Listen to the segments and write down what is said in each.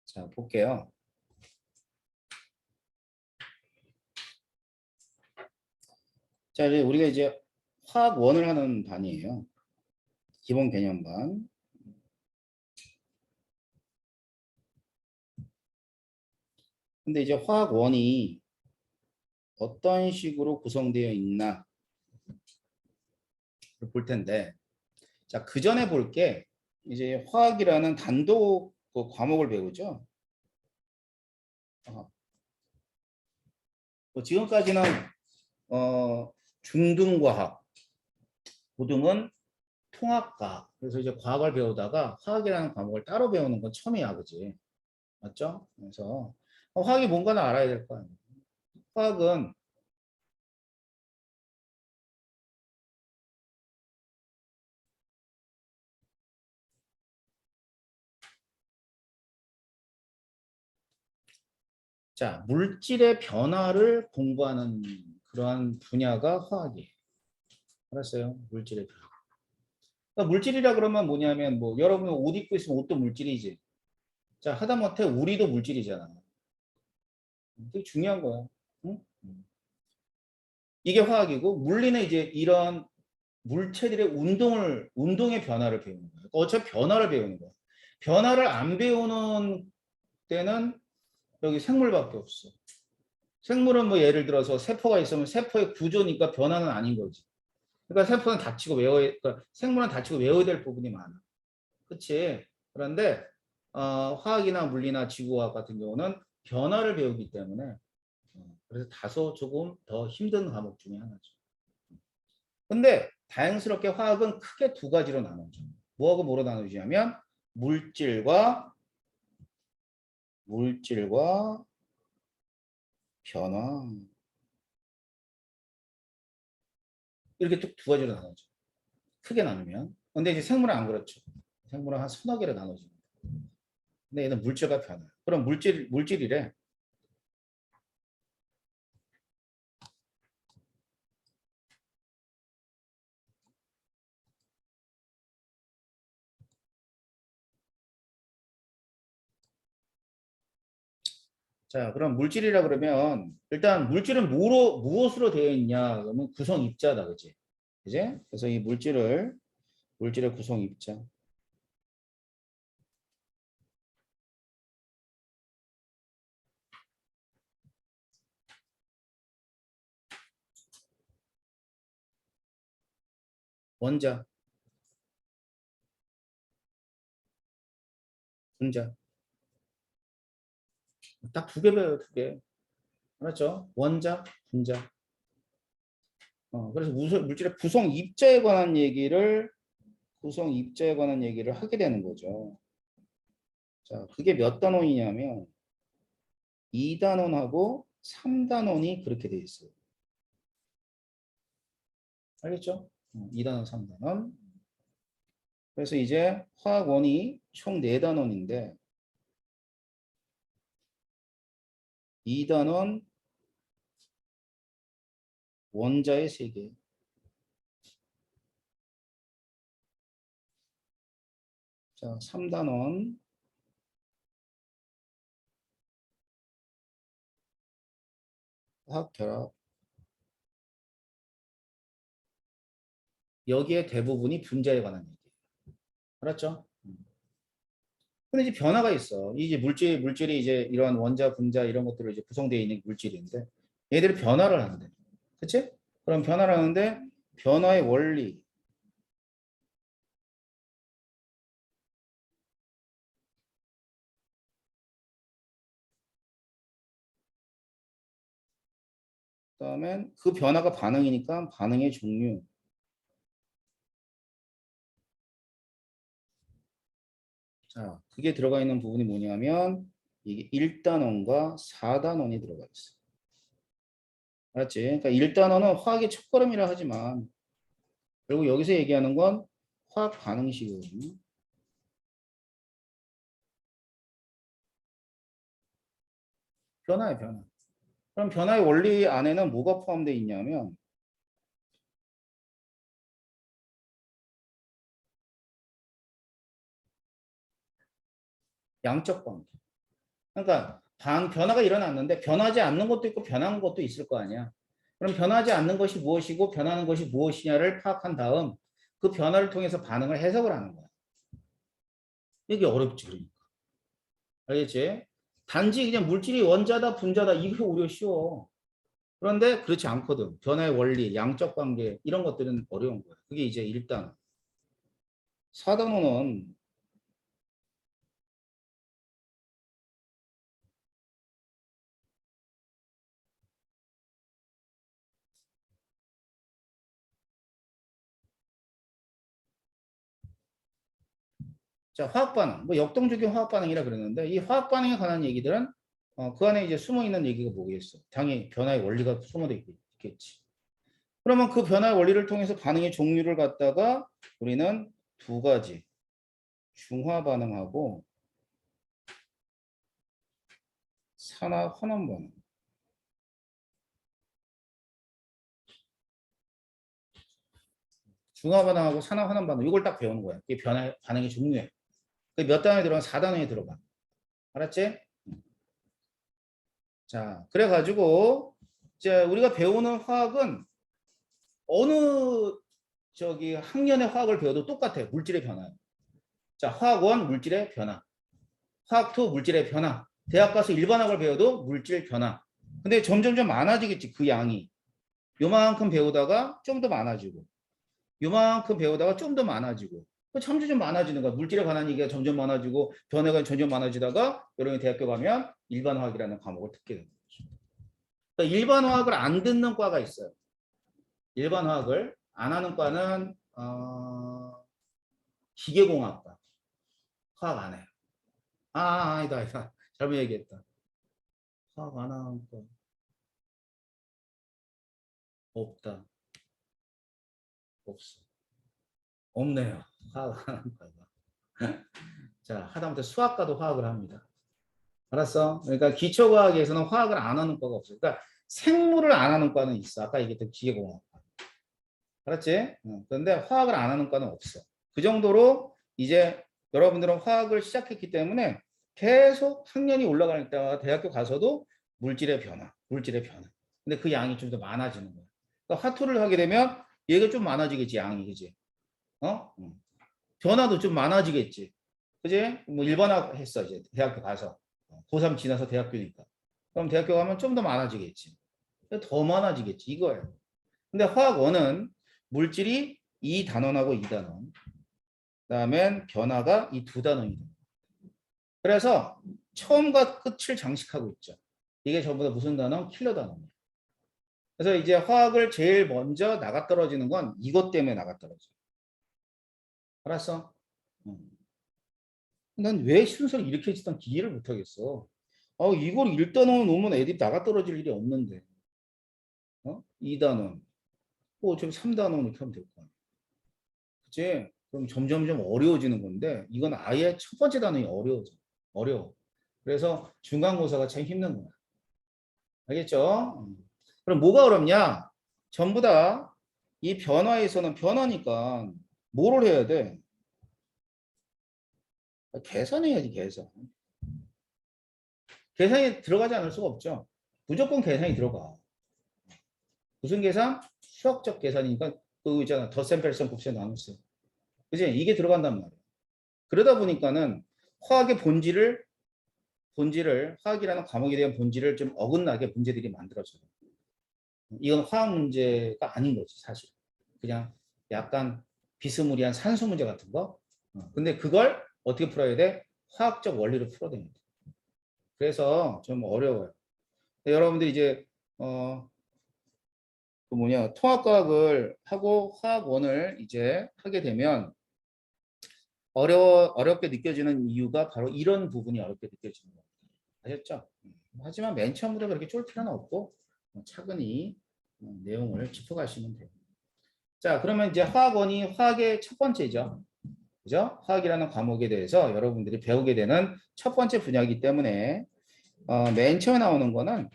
자, 볼게요. 자, 이제 우리가 이제 화학 원을 하는 반이에요. 기본 개념반. 근데 이제 화학 원이 어떤 식으로 구성되어 있나 볼 텐데, 자, 그 전에 볼 게 이제 화학이라는 단독 그 과목을 배우죠. 뭐 지금까지는 중등과학, 고등은 통합과학. 그래서 이제 과학을 배우다가 화학이라는 과목을 따로 배우는 건 처음이야, 그지? 맞죠? 그래서 화학이 뭔가는 알아야 될 거 아니에요. 화학은 자, 물질의 변화를 공부하는 그러한 분야가 화학이에요. 알았어요? 물질의 변화. 그러니까 물질이라 그러면 뭐냐면 뭐 여러분 옷 입고 있으면 옷도 물질이지. 자, 하다못해 우리도 물질이잖아. 되게 중요한 거야. 응? 이게 화학이고 물리는 이제 이런 물체들의 운동의 변화를 배우는 거예요. 어차피 변화를 배우는 거야. 변화를 안 배우는 때는 여기 생물밖에 없어. 생물은 뭐 예를 들어서 세포가 있으면 세포의 구조니까 변화는 아닌 거지. 그러니까 세포는 닥치고 그러니까 생물은 닥치고 외워야 될 부분이 많아. 그치? 그런데 화학이나 물리나 지구화학 같은 경우는 변화를 배우기 때문에 그래서 다소 조금 더 힘든 과목 중에 하나죠. 근데 다행스럽게 화학은 크게 두 가지로 나눠져. 뭐하고 뭐로 나누냐면 물질과 변화 이렇게 쭉 두 가지로 나눠져. 크게 나누면. 근데 이제 생물은 안 그렇죠. 생물은 한 서너 개로 나눠집니다. 근데 얘는 물질과 변화. 그럼 물질이래. 자, 그럼 물질이라 그러면 일단 물질은 무엇으로 되어 있냐? 그러면 구성 입자다, 그지? 그지? 그래서 이 물질의 구성 입자. 원자, 분자. 딱 두 개 배워요, 두 개. 알았죠? 원자, 분자. 그래서 물질의 구성 입자에 관한 얘기를 하게 되는 거죠. 자, 그게 몇 단원이냐면 2단원하고 3단원이 그렇게 돼 있어요. 알겠죠? 2단원, 3단원. 그래서 이제 화학원이 총 4단원인데 2단원 원자의 3개. 자, 3단원 화학 결합. 여기에 대부분이 분자에 관한 얘기예요. 알았죠? 근데 이제 변화가 있어. 이제 물질이 이제 이런 원자, 분자 이런 것들로 이제 구성되어 있는 물질인데 얘들이 변화를 한대. 그치? 그럼 변화를 하는데 변화의 원리, 그다음에 그 변화가 반응이니까 반응의 종류. 자, 그게 들어가 있는 부분이 뭐냐면 이게 1단원과 4단원이 들어가 있어. 알았지? 그러니까 1단원은 화학의 첫걸음이라 하지만 결국 여기서 얘기하는 건 화학 반응식이거든요. 변화의 변화. 그럼 변화의 원리 안에는 뭐가 포함되어 있냐면 양적 관계. 그러니까 변화가 일어났는데 변하지 않는 것도 있고 변한 것도 있을 거 아니야. 그럼 변하지 않는 것이 무엇이고 변하는 것이 무엇이냐를 파악한 다음 그 변화를 통해서 반응을 해석을 하는 거야. 이게 어렵지 그러니까. 알겠지? 단지 그냥 물질이 원자다 분자다 이게 오히려 쉬워. 그런데 그렇지 않거든. 변화의 원리, 양적 관계 이런 것들은 어려운 거야. 그게 이제 1단원. 4단원은 자, 화학 반응, 뭐 역동적인 화학 반응이라 그러는데 이 화학 반응에 관한 얘기들은 그 안에 이제 숨어 있는 얘기가 뭐겠어? 당연히 변화의 원리가 숨어져 있겠지. 그러면 그 변화의 원리를 통해서 반응의 종류를 갖다가 우리는 두 가지 중화 반응하고 산화 환원 반응. 중화 반응하고 산화 환원 반응 이걸 딱 배우는 거야. 이게 변화 반응의 종류야. 몇 단원에 들어가? 4단원에 들어가. 알았지? 자, 그래가지고 이제 우리가 배우는 화학은 어느 학년의 화학을 배워도 똑같아요. 물질의 변화. 자, 화학 1 물질의 변화. 화학 2 물질의 변화. 대학 가서 일반학을 배워도 물질 변화. 근데 점점점 많아지겠지, 그 양이. 요만큼 배우다가 좀 더 많아지고. 요만큼 배우다가 좀 더 많아지고. 점점 많아지는 거야. 물질에 관한 얘기가 점점 많아지고 변화가 점점 많아지다가 여러분이 대학교 가면 일반화학이라는 과목을 듣게 됩니다. 그러니까 일반화학을 안 듣는 과가 있어요. 일반화학을 안 하는 과는 기계공학과. 화학 안 해요. 아니다. 잘못 얘기했다. 화학 안 하는 과 없다. 없어. 없네요. 화학 안 하는 과가. 자, 하다못해 수학과도 화학을 합니다. 알았어? 그러니까 기초과학에서는 화학을 안 하는 과가 없어요. 그러니까 생물을 안 하는 과는 있어. 아까 얘기했던 기계공학과. 알았지? 그런데 화학을 안 하는 과는 없어. 그 정도로 이제 여러분들은 화학을 시작했기 때문에 계속 학년이 올라갈 때마다 대학교 가서도 물질의 변화. 근데 그 양이 좀 더 많아지는 거야. 그러니까 화투를 하게 되면 얘가 좀 많아지겠지, 양이. 그지? 변화도 좀 많아지겠지. 그지? 뭐 일반학 했어, 이제 대학교 가서. 고3 지나서 대학교니까. 그럼 대학교 가면 좀 더 많아지겠지. 더 많아지겠지, 이거예요. 근데 화학원은 물질이 2단원하고 2단원. 그다음에 변화가 이 2단원이 됩니다. 그래서 처음과 끝을 장식하고 있죠. 이게 전부 다 무슨 단원? 킬러 단원이에요. 그래서 이제 화학을 제일 먼저 나가떨어지는 건 이것 때문에 나가떨어져요. 알았어? 난 왜 순서를 이렇게 했던 기계를 못하겠어. 이걸 1단원 놓으면 애들이 나가떨어질 일이 없는데. 2단원. 저기 3단원 이렇게 하면 될 거야. 그치? 그럼 점점점 어려워지는 건데 이건 아예 첫 번째 단원이 어려워. 그래서 중간고사가 참 힘든 거야. 알겠죠? 그럼 뭐가 어렵냐? 전부 다 이 변화에서는 변화니까 뭐를 해야 돼? 계산해야지, 계산. 계산이 들어가지 않을 수가 없죠. 무조건 계산이 들어가. 무슨 계산? 수학적 계산이니까 그 있잖아. 덧셈, 뺄셈, 곱셈, 나눗셈. 그지? 이게 들어간단 말이야. 그러다 보니까는 화학의 본질을 화학이라는 과목에 대한 본질을 좀 어긋나게 문제들이 만들어져요. 이건 화학 문제가 아닌 거지, 사실. 그냥 약간 비스무리한 산수 문제 같은 거. 근데 그걸 어떻게 풀어야 돼? 화학적 원리로 풀어야 됩니다. 그래서 좀 어려워요. 여러분들이 이제 통합과학을 하고 화학원을 이제 하게 되면 어렵게 느껴지는 이유가 바로 이런 부분이 어렵게 느껴지는 겁니다. 아셨죠? 하지만 맨 처음부터 그렇게 쫄 필요는 없고 차근히 내용을 짚어가시면 돼요. 자, 그러면 이제 화학원이 화학의 첫 번째죠. 그죠? 화학이라는 과목에 대해서 여러분들이 배우게 되는 첫 번째 분야이기 때문에 맨 처음에 나오는 거는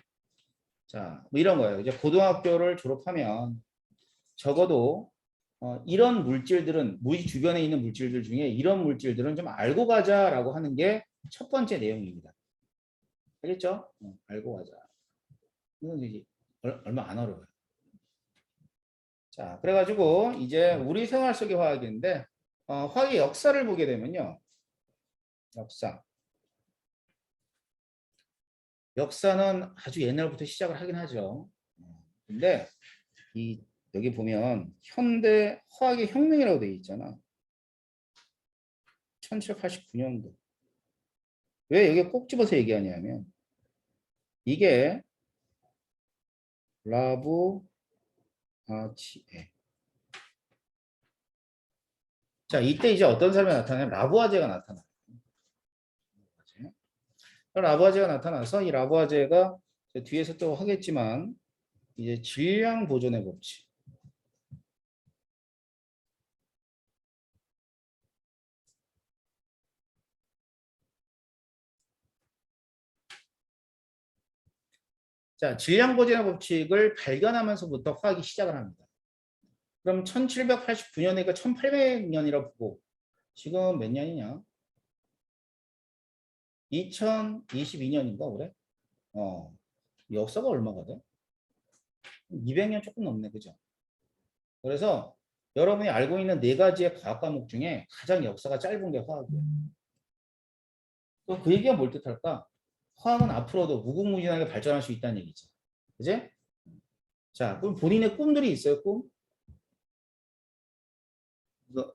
자, 뭐 이런 거예요. 이제 고등학교를 졸업하면 적어도 이런 물질들은 우리 주변에 있는 물질들 중에 이런 물질들은 좀 알고 가자라고 하는 게 첫 번째 내용입니다. 알겠죠? 알고 가자. 이건 이제 얼마 안 어려워요. 자, 그래가지고 이제 우리 생활 속의 화학인데 화학의 역사를 보게 되면요. 역사는 아주 옛날부터 시작을 하긴 하죠. 근데 여기 보면 현대 화학의 혁명이라고 되어 있잖아. 1789년도. 왜 여기 꼭 집어서 얘기하냐면 이게 라부아치에. 자, 이때 이제 어떤 사람이 나타나냐면 라부아제가 나타나요. 라부아제가 나타나서 이 라부아제가 뒤에서 또 하겠지만 이제 질량 보존의 법칙. 자, 질량 보존의 법칙을 발견하면서부터 화학이 시작을 합니다. 그럼 1789년이니까 1800년이라고 보고 지금 몇 년이냐? 2022년인가 올해? 역사가 얼마가 돼? 200년 조금 넘네, 그죠? 그래서 여러분이 알고 있는 4가지의 과학 과목 중에 가장 역사가 짧은 게 화학이에요. 또 그 얘기가 뭘 뜻할까? 화학은 앞으로도 무궁무진하게 발전할 수 있다는 얘기죠. 그지? 자, 그럼 본인의 꿈들이 있어요, 꿈? 너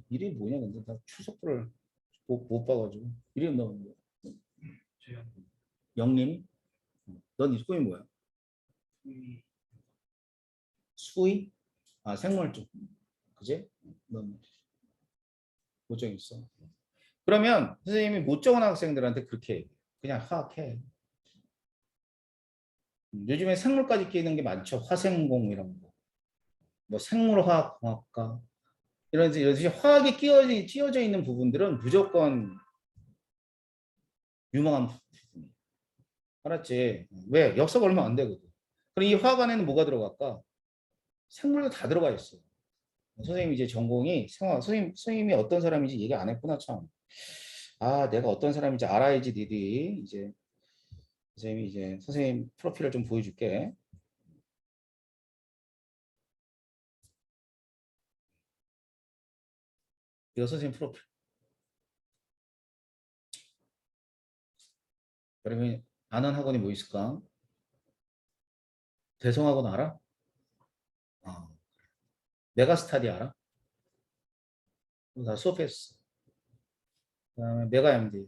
이름이 뭐냐, 근데 나 추석부를 못 봐가지고. 이름 너 뭐야? 영림이? 넌 이 꿈이 뭐야? 수의? 아, 생물쪽. 그지? 넌 모정 있어. 그러면 선생님이 못 적은 학생들한테 그렇게 얘기해요. 그냥 화학해. 요즘에 생물까지 끼는 게 많죠. 화생공 이런 거. 뭐 생물화학공학과. 이런 화학이 끼어져 있는 부분들은 무조건 유망한 부분이에요. 알았지? 왜? 역사가 얼마 안 되거든. 그럼 이 화학 안에는 뭐가 들어갈까? 생물도 다 들어가 있어요. 선생님이 이제 전공이 선생님이 어떤 사람인지 얘기 안 했구나, 참. 아, 내가 어떤 사람인지 알아야지 니들이 이제 선생님이 이제 선생님 프로필을 좀 보여줄게. 이거 선생님 프로필. 여러분 아는 학원이 뭐 있을까? 대성학원 알아? 메가스타디 알아? 나 수업했어. 그다음에 메가 MD.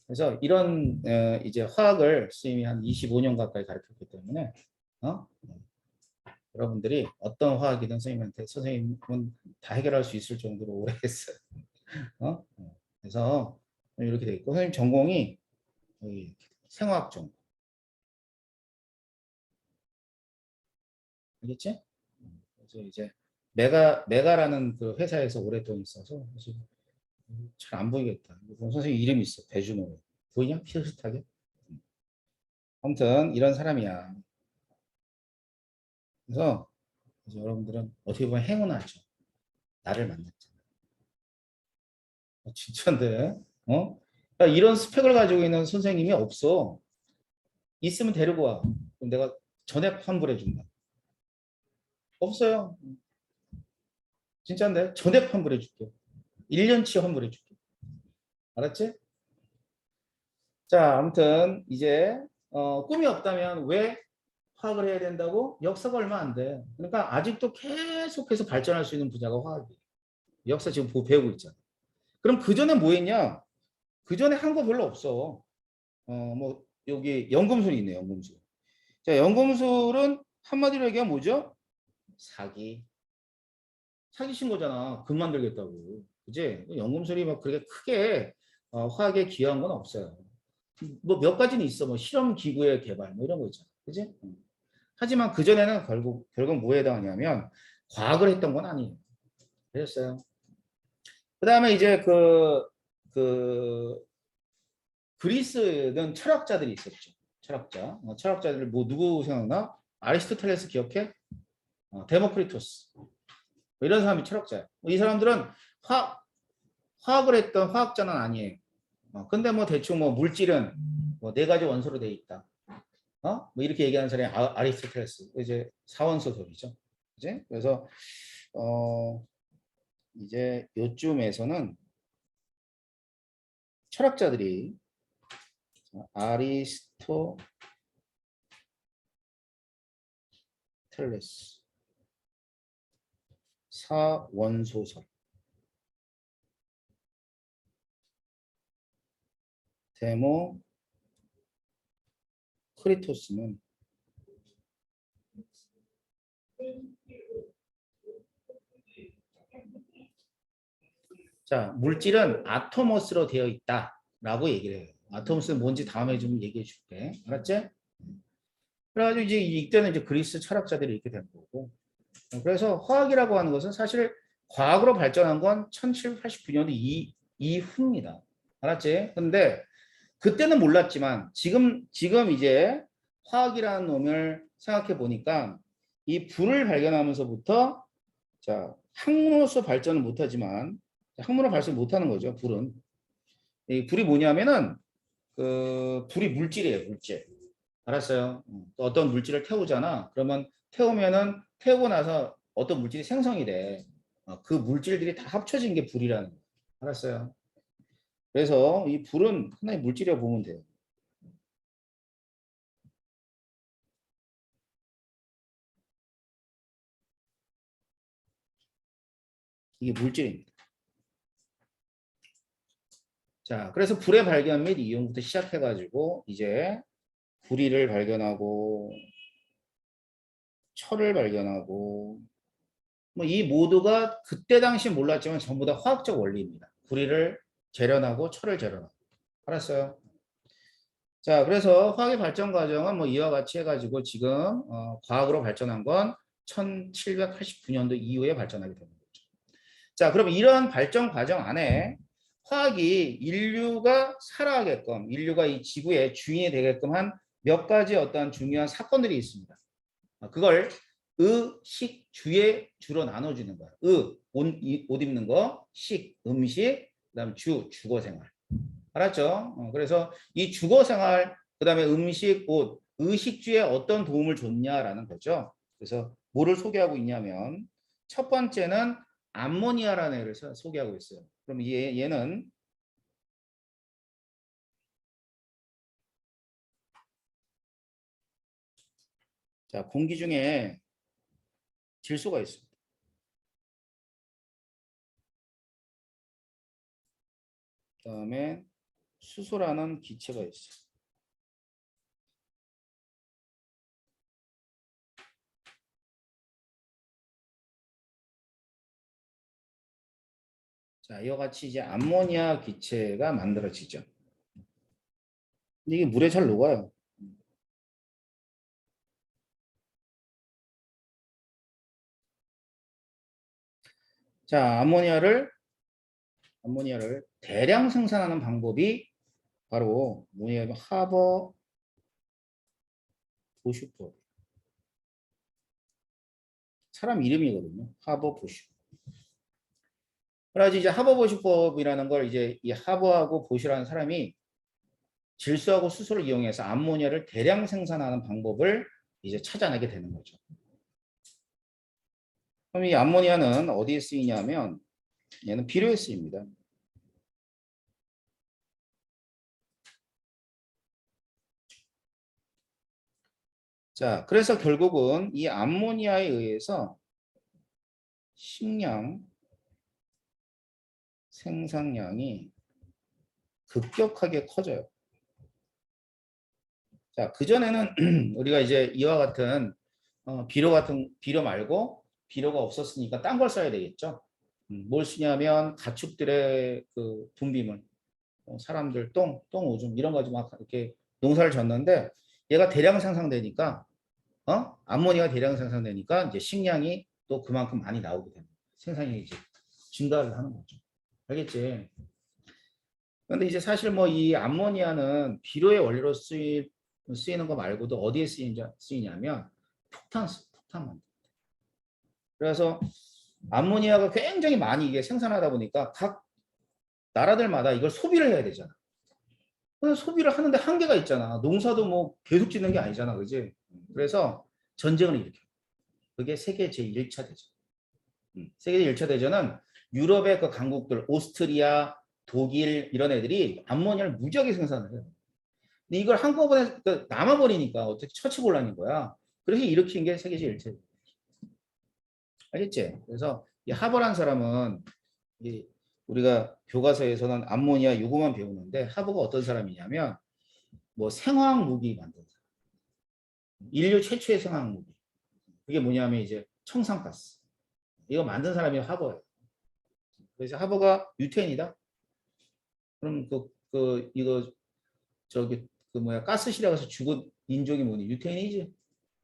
그래서 이런 이제 화학을 선생님이 한 25년 가까이 가르쳤기 때문에 여러분들이 어떤 화학이든 선생님은 다 해결할 수 있을 정도로 오래 했어요. 그래서 이렇게 돼 있고 선생님 전공이 생화학 전공. 알겠지? 그래서 이제 메가라는 그 회사에서 오랫동안 있어서 잘 안 보이겠다. 선생님 이름이 있어. 배준호. 보이냐? 비슷하게. 아무튼 이런 사람이야. 그래서 여러분들은 어떻게 보면 행운하죠. 나를 만났잖아. 진짜인데, 그러니까 이런 스펙을 가지고 있는 선생님이 없어. 있으면 데리고 와. 그럼 내가 전액 환불해준다. 없어요. 진짜인데, 전액 환불해줄게. 1년치 환불해줄게. 알았지? 자, 아무튼 이제 꿈이 없다면 왜 화학을 해야 된다고? 역사가 얼마 안 돼. 그러니까 아직도 계속해서 발전할 수 있는 분야가 화학이에요. 역사 지금 배우고 있잖아. 그럼 그 전에 뭐 했냐? 그 전에 한 거 별로 없어. 뭐 여기 연금술이 있네요. 연금술. 자, 연금술은 한마디로 얘기하면 뭐죠? 사기친 거잖아. 금 만들겠다고. 그지? 연금술이 막 그렇게 크게 화학에 기여한 건 없어요. 뭐 몇 가지는 있어. 뭐 실험 기구의 개발 뭐 이런 거 있잖아. 그지? 하지만 그 전에는 결국 뭐에 해당하냐면 과학을 했던 건 아니에요. 그랬어요. 그 다음에 이제 그리스는 철학자들이 있었죠. 철학자들 뭐 누구 생각나? 아리스토텔레스 기억해? 데모크리토스. 뭐 이런 사람이 철학자야. 이 사람들은 화학을 했던 화학자는 아니에요. 근데 뭐 대충 뭐 물질은 뭐 네 가지 원소로 돼 있다. 뭐 이렇게 얘기하는 사람이 아리스토텔레스. 이제 사원소 소리죠. 그지? 그래서 이제 요쯤에서는 철학자들이 아리스토텔레스 사원소설 데모크리토스는 자, 물질은 아토머스로 되어 있다라고 얘기를 해요. 아토머스는 뭔지 다음에 좀 얘기해 줄게. 알았지? 그래가지고 이제 이때는 이제 그리스 철학자들이 이렇게 된 거고. 그래서 화학이라고 하는 것은 사실 과학으로 발전한 건 1789년도 이후입니다. 알았지? 근데 그때는 몰랐지만 지금 이제 화학이라는 놈을 생각해 보니까 이 불을 발견하면서부터 자, 학문으로서 발전은 못하지만 학문으로 발전 못하는 거죠. 불은. 이 불이 뭐냐면은 그 불이 물질이에요. 물질. 알았어요. 또 어떤 물질을 태우잖아. 그러면 태우고 나서 어떤 물질이 생성이 돼. 그 물질들이 다 합쳐진 게 불이라는 거예요. 알았어요. 그래서 이 불은 하나의 물질이라고 보면 돼요. 이게 물질입니다. 자, 그래서 불의 발견 및 이용부터 시작해가지고 이제 구리를 발견하고 철을 발견하고 뭐 이 모두가 그때 당시 몰랐지만 전부 다 화학적 원리입니다. 구리를 재련하고 철을 재련하고. 알았어요? 자, 그래서 화학의 발전 과정은 뭐 이와 같이 해가지고 지금 과학으로 발전한 건 1789년도 이후에 발전하게 되는 거죠. 자, 그럼 이러한 발전 과정 안에 화학이 인류가 살아가게끔, 인류가 이 지구의 주인이 되게끔 한 몇 가지 어떤 중요한 사건들이 있습니다. 그걸 의, 식, 주의 주로 나눠주는 거야. 옷 입는 거, 식, 음식, 그다음 주거 생활. 알았죠? 그래서 이 주거 생활, 그다음에 음식, 옷, 의식주에 어떤 도움을 줬냐라는 거죠. 그래서 뭐를 소개하고 있냐면 첫 번째는 암모니아라는 애를 소개하고 있어요. 그럼 얘는 자, 공기 중에 질소가 있습니다. 그다음에 수소라는 기체가 있어요. 자, 이와 같이 이제 암모니아 기체가 만들어지죠. 근데 이게 물에 잘 녹아요. 자, 암모니아를 대량 생산하는 방법이 바로 뭐냐면 하버 보슈법. 사람 이름이거든요. 하버 보슈. 그래서 이제 하버 보슈법이라는 걸 이제 이 하버하고 보슈라는 사람이 질소하고 수소를 이용해서 암모니아를 대량 생산하는 방법을 이제 찾아내게 되는 거죠. 그럼 이 암모니아는 어디에 쓰이냐면 얘는 비료에 쓰입니다. 자, 그래서 결국은 이 암모니아에 의해서 식량 생산량이 급격하게 커져요. 자, 그전에는 우리가 이제 이와 같은 비료 말고 비료가 없었으니까 딴 걸 써야 되겠죠. 뭘 쓰냐면 가축들의 그 분비물, 사람들 오줌 이런 거 막 이렇게 농사를 졌는데 얘가 대량 생산되니까 암모니아가 대량 생산되니까 이제 식량이 또 그만큼 많이 나오게 됩니다. 생산이 이제 증가를 하는 거죠. 알겠지? 그런데 이제 사실 뭐 이 암모니아는 비료의 원료로 쓰이는 거 말고도 어디에 쓰이냐면 폭탄 만들. 그래서 암모니아가 굉장히 많이 이게 생산하다 보니까 각 나라들마다 이걸 소비를 해야 되잖아. 소비를 하는데 한계가 있잖아. 농사도 뭐 계속 짓는 게 아니잖아. 그지? 그래서 전쟁을 일으켜. 그게 세계 제1차 대전. 세계 제1차 대전은 유럽의 그 강국들, 오스트리아, 독일 이런 애들이 암모니아를 무지하게 생산을 해요. 근데 이걸 한꺼번에 남아버리니까 어떻게 처치곤란인 거야. 그래서 일으킨 게 세계 제1차 대전. 알겠지? 그래서 이 하버란 사람은 우리가 교과서에서는 암모니아 요거만 배우는데 하버가 어떤 사람이냐면 뭐 생화학 무기 만든 사람. 인류 최초의 생화학 무기. 그게 뭐냐면 이제 청산가스. 이거 만든 사람이 하버예요. 그래서 하버가 유태인이다? 그럼 이거 저기 가스실에 가서 죽은 인종이 뭐니? 유태인이지.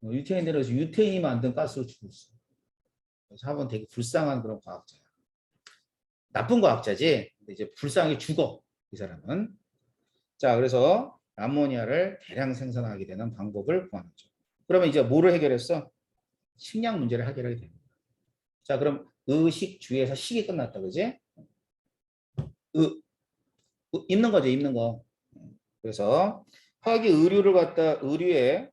유태인들에서 유태인이 만든 가스로 죽었어. 그래서 하버는 되게 불쌍한 그런 과학자야. 나쁜 과학자지. 근데 이제 불쌍하게 죽어. 이 사람은. 자, 그래서 암모니아를 대량 생산하게 되는 방법을 구하죠. 그러면 이제 뭐를 해결했어? 식량 문제를 해결하게 됩니다. 자, 그럼 의식주에서 식이 끝났다, 그지? 입는 거죠, 입는 거. 그래서 화학이 의류를 갖다 의류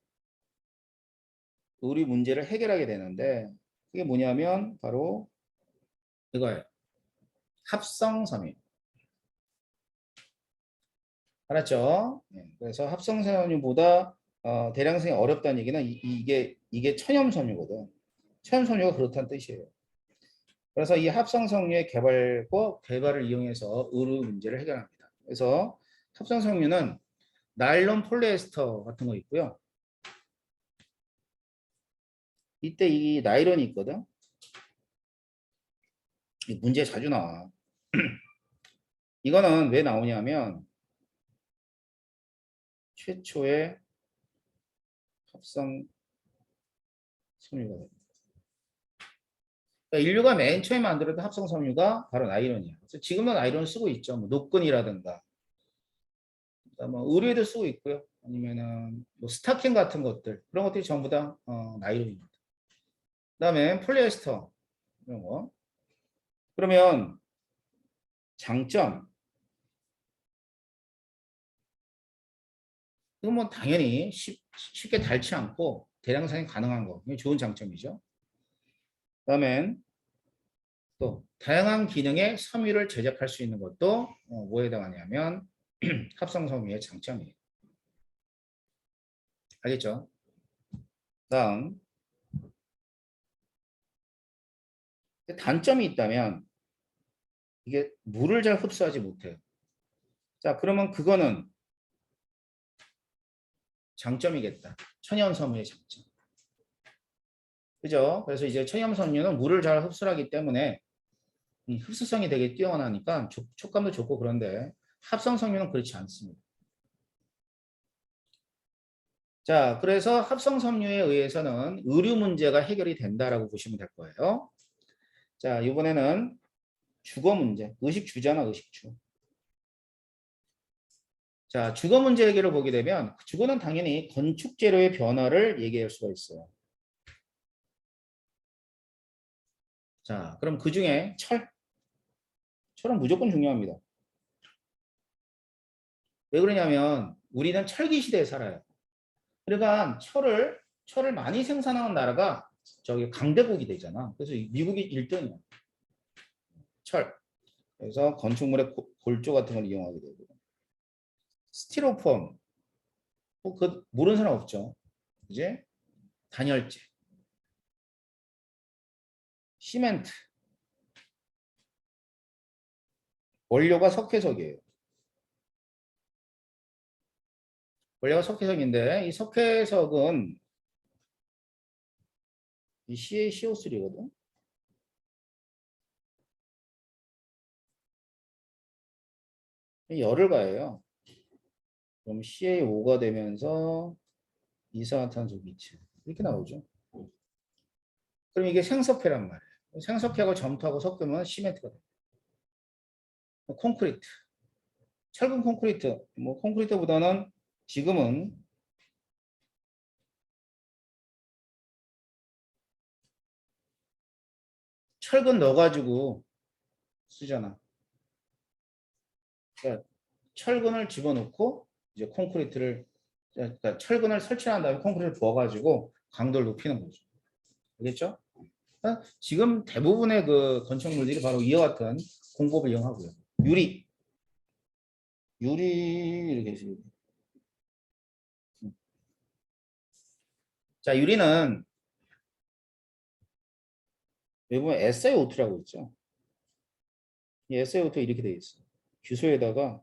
문제를 해결하게 되는데 그게 뭐냐면 바로 이거예요. 합성섬유. 알았죠? 그래서 합성섬유보다 대량생이 어렵다는 얘기는 이게 천연섬유거든. 천연섬유가 그렇다는 뜻이에요. 그래서 이 합성섬유의 개발을 이용해서 의류 문제를 해결합니다. 그래서 합성섬유는 나일론, 폴리에스터 같은 거 있고요. 이때 이 나일론이 있거든. 이 문제 자주 나와. 이거는 왜 나오냐면 최초의 합성 섬유가 됩니다. 그러니까 인류가 맨 처음에 만들었던 합성 섬유가 바로 나일론이야. 그래서 지금은 나일론을 쓰고 있죠. 뭐 노끈이라든가, 뭐 의류에도 쓰고 있고요. 아니면은 뭐 스타킹 같은 것들 그런 것들이 전부 다 나일론입니다. 그다음에 폴리에스터 이런 거. 그러면 장점 이건 뭐 당연히 쉽게 닳지 않고 대량생이 가능한 거. 이게 좋은 장점이죠. 그다음엔 또 다양한 기능의 섬유를 제작할 수 있는 것도 뭐에 해당하냐면 합성 섬유의 장점이에요. 알겠죠? 다음 단점이 있다면 이게 물을 잘 흡수하지 못해요. 자, 그러면 그거는 장점이겠다. 천연섬유의 장점. 그죠? 그래서 이제 천연섬유는 물을 잘 흡수하기 때문에 흡수성이 되게 뛰어나니까 촉감도 좋고 그런데 합성섬유는 그렇지 않습니다. 자, 그래서 합성섬유에 의해서는 의류 문제가 해결이 된다라고 보시면 될 거예요. 자, 이번에는 주거 문제. 의식주잖아, 의식주. 자, 주거 문제 해결을 보게 되면 주거는 당연히 건축 재료의 변화를 얘기할 수가 있어요. 자, 그럼 그 중에 철은 무조건 중요합니다. 왜 그러냐면 우리는 철기 시대에 살아요. 그러니까 철을 많이 생산하는 나라가 저기 강대국이 되잖아. 그래서 미국이 1등이야. 철. 그래서 건축물의 골조 같은 걸 이용하게 되고. 스티로폼. 모르는 사람 없죠. 이제 단열재. 시멘트. 원료가 석회석이에요. 원료가 석회석인데 이 석회석은 이 CaCO3거든. 열을 가해요. 그럼 CaO가 되면서 이산화탄소 기체 이렇게 나오죠. 그럼 이게 생석회란 말이에요. 생석회하고 점토하고 섞으면 시멘트가 돼요. 콘크리트. 철근 콘크리트. 뭐 콘크리트보다는 지금은 철근 넣어가지고 쓰잖아. 그러니까 철근을 집어넣고 이제 콘크리트를 그러니까 철근을 설치한 다음에 콘크리트를 부어가지고 강도를 높이는 거죠. 알겠죠? 그러니까 지금 대부분의 그 건축물들이 바로 이와 같은 공법을 이용하고요. 유리, 유리 이렇게 해서 자 유리는 여기 보면 SiO2라고 있죠. 이 SiO2가 이렇게 되어 있어요. 규소에다가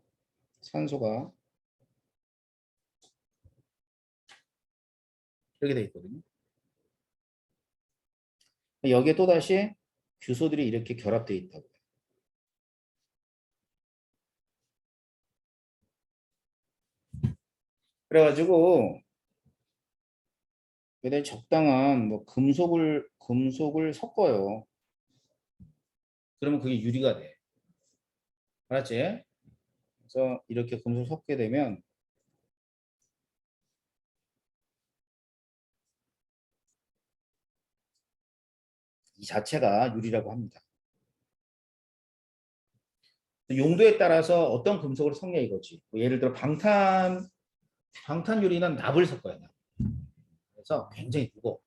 산소가 이렇게 되어 있거든요. 여기에 또다시 규소들이 이렇게 결합되어 있다고. 그래가지고 얘들 적당한 뭐 금속을 섞어요. 그러면 그게 유리가 돼. 알았지? 그래서 이렇게 금속 섞게 되면 이 자체가 유리라고 합니다. 용도에 따라서 어떤 금속을 섞냐 이거지. 뭐 예를 들어 방탄 유리는 납을 섞어야 돼. 그래서 굉장히 무거워.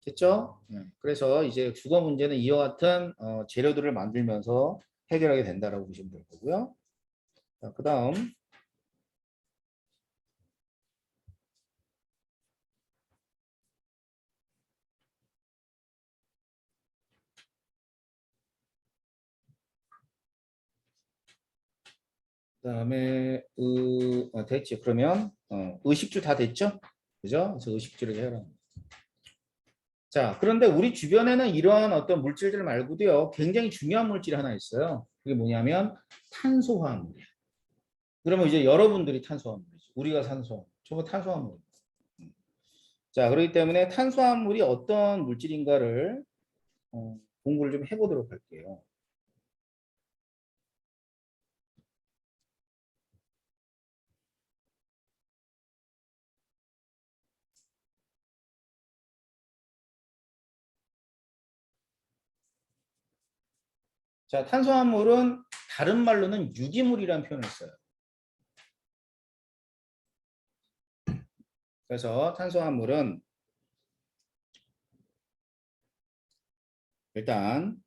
됐죠? 그래서 이제 주거 문제는 이와 같은 재료들을 만들면서 해결하게 된다라고 보시면 될 거고요. 자, 그다음 그다음에 됐지. 그러면 의식주 다 됐죠? 그죠? 그래서 의식주를 해라. 자, 그런데 우리 주변에는 이러한 어떤 물질들 말고도요, 굉장히 중요한 물질이 하나 있어요. 그게 뭐냐면 탄소화합물이에요. 그러면 이제 여러분들이 탄소화합물이죠. 우리가 저거 탄소화합물. 자, 그렇기 때문에 탄소화합물이 어떤 물질인가를 공부를 좀 해보도록 할게요. 자, 탄소화물은 다른 말로는 유기물이라는 표현을 써요. 그래서 탄소화물은 일단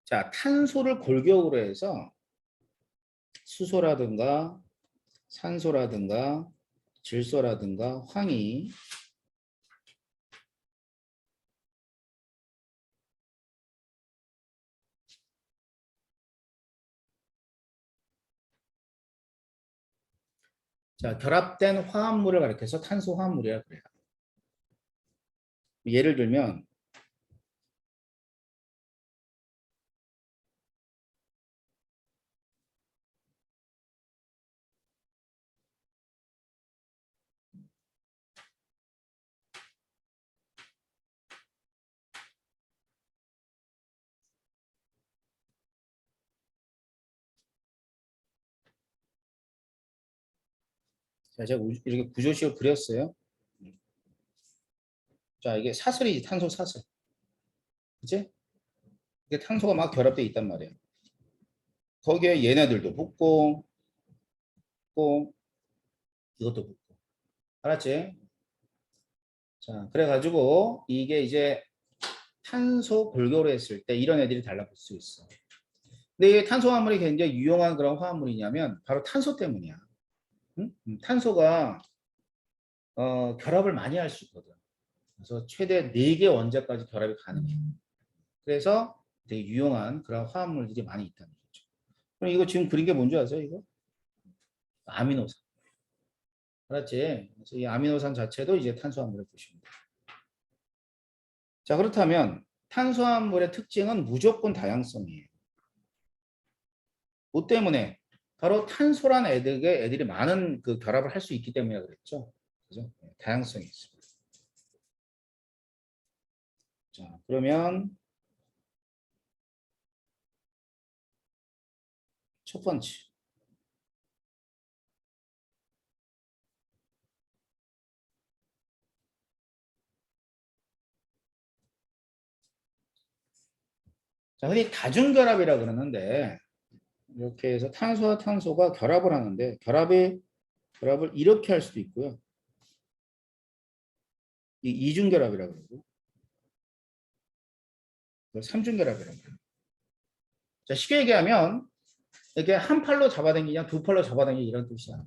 자, 탄소를 골격으로 해서 수소라든가 산소라든가 질소라든가 황이 자, 결합된 화합물을 가리켜서 탄소화합물이라 그래요. 예를 들면 자, 제가 이렇게 구조식을 그렸어요. 자, 이게 사슬이지, 탄소 사슬. 그치? 이게 탄소가 막 결합되어 있단 말이에요. 거기에 얘네들도 붙고, 또 이것도 붙고. 알았지? 자, 그래가지고 이게 이제 탄소 골고루 했을 때 이런 애들이 달라붙을 수 있어. 근데 이 탄소화물이 굉장히 유용한 그런 화합물이냐면 바로 탄소 때문이야. 응? 탄소가 결합을 많이 할 수 있거든. 그래서 최대 4개 원자까지 결합이 가능해. 그래서 되게 유용한 그런 화합물들이 많이 있다는 거죠. 그럼 이거 지금 그린 게 뭔지 아세요? 이거? 아미노산. 알았지? 그래서 이 아미노산 자체도 이제 탄수화물을 보시면 돼요. 자, 그렇다면 탄수화물의 특징은 무조건 다양성이에요. 뭐 때문에? 바로 탄소란 애들이 많은 그 결합을 할 수 있기 때문에 그랬죠. 그죠? 다양성이 있습니다. 자, 그러면 첫 번째. 자, 흔히 다중결합이라 그러는데 이렇게 해서 탄소와 탄소가 결합을 하는데 결합을 이렇게 할 수도 있고요. 이 이중결합이라 그러고 삼중결합이라 그래요. 자, 쉽게 얘기하면 이렇게 한 팔로 잡아당기냐 두 팔로 잡아당기냐 이런 뜻이야.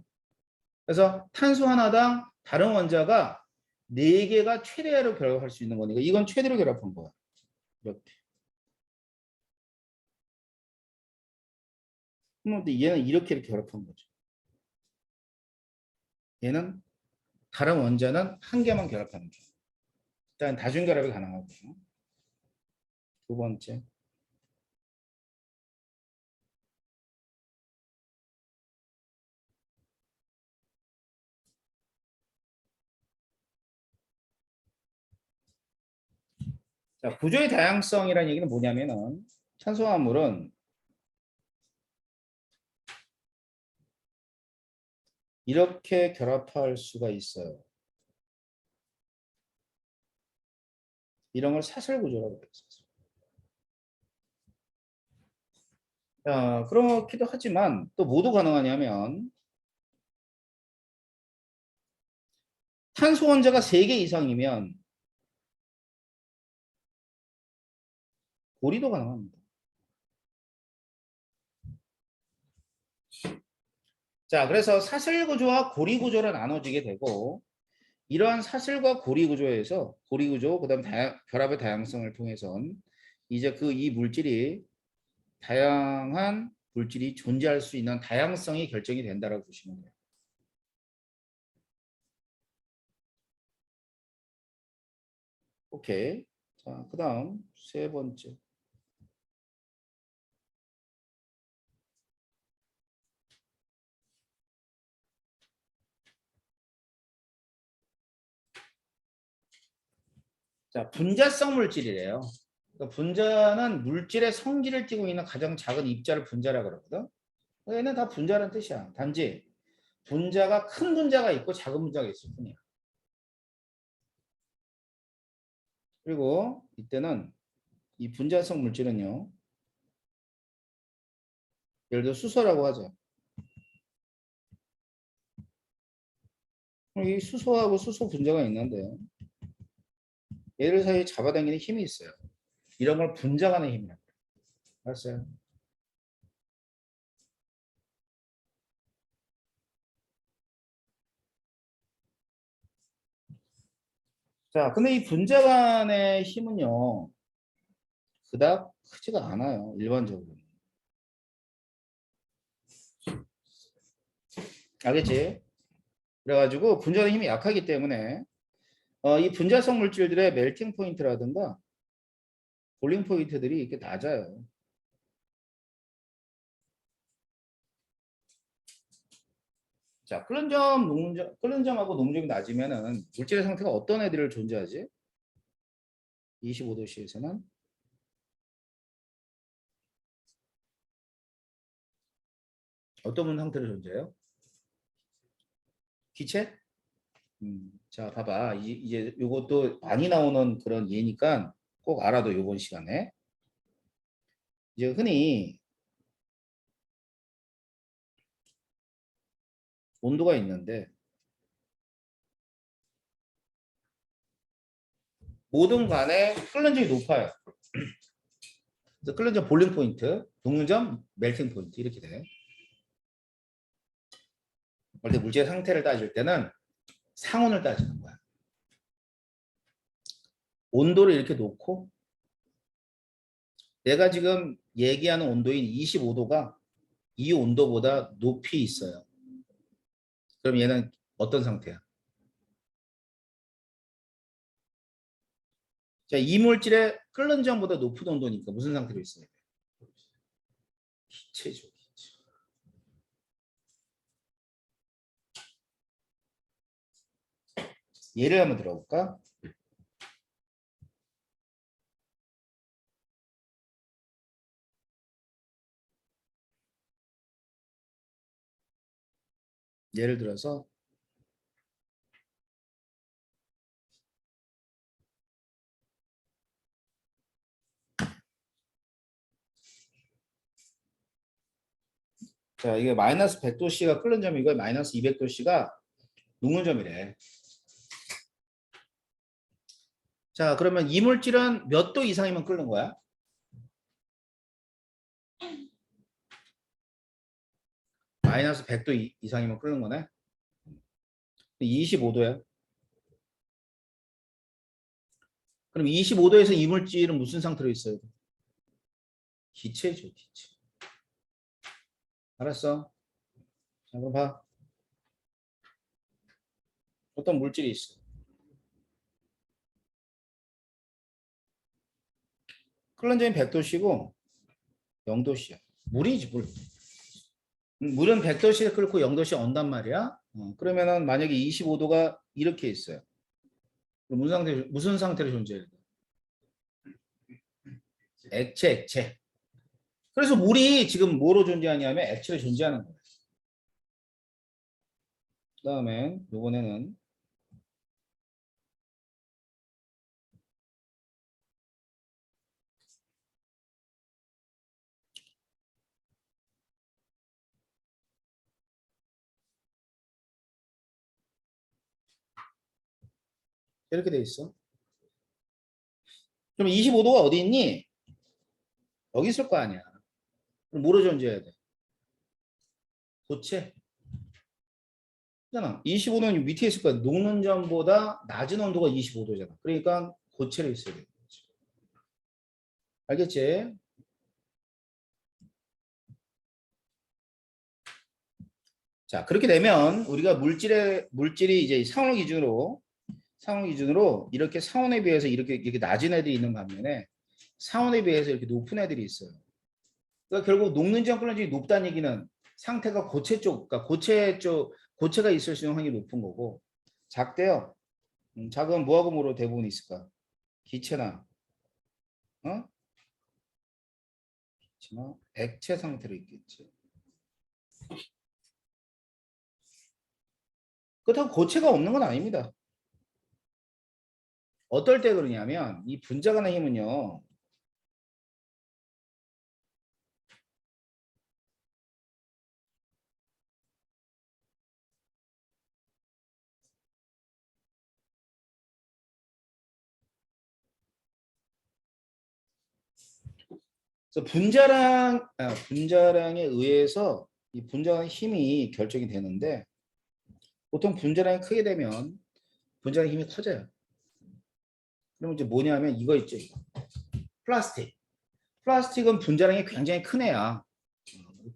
그래서 탄소 하나당 다른 원자가 4개가 최대로 결합할 수 있는 거니까 이건 최대로 결합한 거야. 이렇게. 근데 얘는 이렇게 결합한 거죠. 얘는 다른 원자는 한 개만 결합하는 거죠. 일단 다중결합이 가능하고요. 두 번째. 자, 구조의 다양성이라는 얘기는 뭐냐면은 탄소화물은 이렇게 결합할 수가 있어요. 이런 걸 사슬구조라고 했었어요. 자, 그렇기도 하지만 또 모두 가능하냐면 탄소 원자가 3개 이상이면 고리도 가능합니다. 자, 그래서 사슬구조와 고리구조로 나눠지게 되고 이러한 사슬과 고리구조에서 고리구조 그다음 결합의 다양성을 통해선 이제 그 이 물질이 다양한 물질이 존재할 수 있는 다양성이 결정이 된다라고 보시면 돼요. 오케이. 자, 그다음 세 번째. 자, 분자성 물질이래요. 그러니까 분자는 물질의 성질을 띠고 있는 가장 작은 입자를 분자라 그러거든. 얘는 다 분자라는 뜻이야. 단지 분자가 큰 분자가 있고 작은 분자가 있을 뿐이야. 그리고 이때는 이 분자성 물질은요. 예를 들어 수소라고 하죠. 이 수소하고 수소 분자가 있는데 얘를 사이에 잡아당기는 힘이 있어요. 이런 걸 분자간의 힘이라고 해요. 알았어요? 자, 근데 이 분자간의 힘은요. 그닥 크지가 않아요. 일반적으로. 알겠지? 그래가지고 분자의 힘이 약하기 때문에 이 분자성 물질들의 멜팅 포인트라든가 볼링 포인트들이 이렇게 낮아요. 자, 끓는 점하고 농점이 낮으면은 물질의 상태가 어떤 애들을 존재하지? 25도씨에서는 어떤 상태를 존재해요? 기체? 자, 봐봐. 이제 요것도 많이 나오는 그런 예니까 꼭 알아둬, 요번 시간에. 이제 흔히 온도가 있는데 모든 간에 끓는 점이 높아요. 그래서 끓는 점 볼링 포인트, 녹는 점 멜팅 포인트 이렇게 돼. 원래 물질의 상태를 따질 때는 상온을 따지는 거야. 온도를 이렇게 놓고 내가 지금 얘기하는 온도인 25도가 이 온도보다 높이 있어요. 그럼 얘는 어떤 상태야? 자, 이 물질의 끓는 점보다 높은 온도니까 무슨 상태로 있어야 돼? 기체죠. 기체. 예를 한번 들어볼까? 예를 들어서 자, 이게 마이너스 100도씨가 끓는 점이고 마이너스 200도씨가 녹는 점이래. 자, 그러면 이물질은 몇 도 이상이면 끓는 거야? 마이너스 100도 이상이면 끓는 거네. 25도야. 그럼 25도에서 이물질은 무슨 상태로 있어요? 기체죠, 기체. 알았어. 자, 그럼 봐. 어떤 물질이 있어. 끓는 점이 100도씨고 0도씨야. 물이지, 물. 물은 100도씨에 끓고 0도씨에 온단 말이야. 그러면은 만약에 25도가 이렇게 있어요. 그럼 무슨 상태로 존재해야 돼? 액체, 액체. 그래서 물이 지금 뭐로 존재하냐면 액체로 존재하는 거예요. 그 다음에 요번에는 이렇게 돼 있어. 그럼 25도가 어디 있니? 여기 있을 거 아니야. 그럼 뭐로 존재해야 돼? 고체. 잖아. 25도는 밑에 있을 거야. 녹는 점보다 낮은 온도가 25도잖아. 그러니까 고체로 있어야 돼. 알겠지? 자, 그렇게 되면 우리가 물질이 이제 상온을 기준으로 이렇게 상온에 비해서 이렇게 낮은 애들이 있는 반면에 상온에 비해서 이렇게 높은 애들이 있어요. 그러니까 결국 녹는지 안 끓는지 높다는 얘기는 상태가 고체 쪽, 그러니까 고체가 있을 수 있는 확률이 높은 거고 작대요. 작은 뭐하고 뭐로 대부분 있을까? 기체나, 어? 기체나 액체 상태로 있겠지. 그렇다고 고체가 없는 건 아닙니다. 어떨 때 그러냐면 이 분자간의 힘은요. 그래서 분자량에 의해서 이 분자의 힘이 결정이 되는데 보통 분자량이 크게 되면 분자의 힘이 커져요. 그럼 이제 뭐냐면 이거 있죠. 이거. 플라스틱. 플라스틱은 분자량이 굉장히 큰 애야.